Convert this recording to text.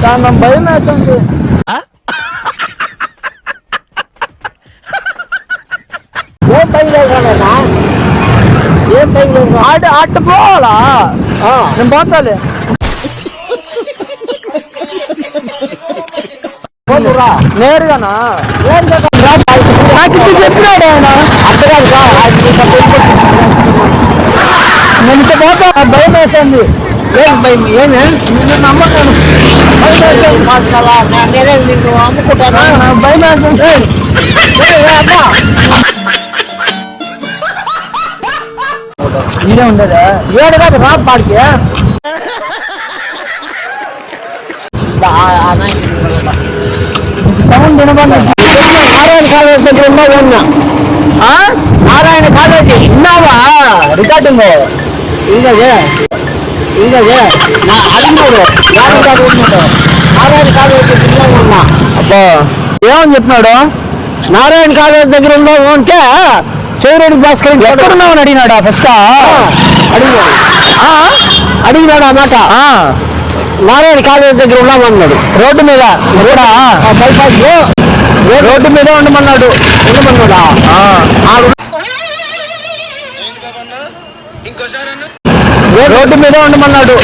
దాని భయం వేస్తుంది. ఏం పని లేదు, ఏం పని లేదు. అట్ట పోవాలా? నేను పోతాలే. నేరుగానా? చెప్పినాడు ఆయన. అర్థం నేను ఇంత పోతా. భయం వేసింది. ఏం భయం? ఏమే నిన్ను నమ్మకాను. నేనే నిన్ను అమ్ముకుంటాను. భయం వేసింది. మీరే ఉండదా? ఏడు కాదు రా పాడికి. సౌండ్ వినబడి నారాయణ కాలేజ్ దగ్గర ఉన్నా. నారాయణ కాలేజీ ఉన్నావా? రికార్డింగ్ ఇదే నారాయణ కాలేజ్ దగ్గర ఉన్నా. అబ్బా ఏమని చెప్పినాడు? నారాయణ కాలేజ్ దగ్గర ఉన్నావు అంటే చెవిరెడ్డి భాస్కర్ ఎక్కడున్నావు అని అడిగినాడా? ఫస్ట్ అడిగినాడు అన్నమాట. నారాయణ కాలేజ్ దగ్గర ఉన్నామన్నాడు. రోడ్డు మీద కూడా బైపాస్ రోడ్డు మీద ఉండమన్నాడు. రోడ్డు మీద ఉండమన్నాడు.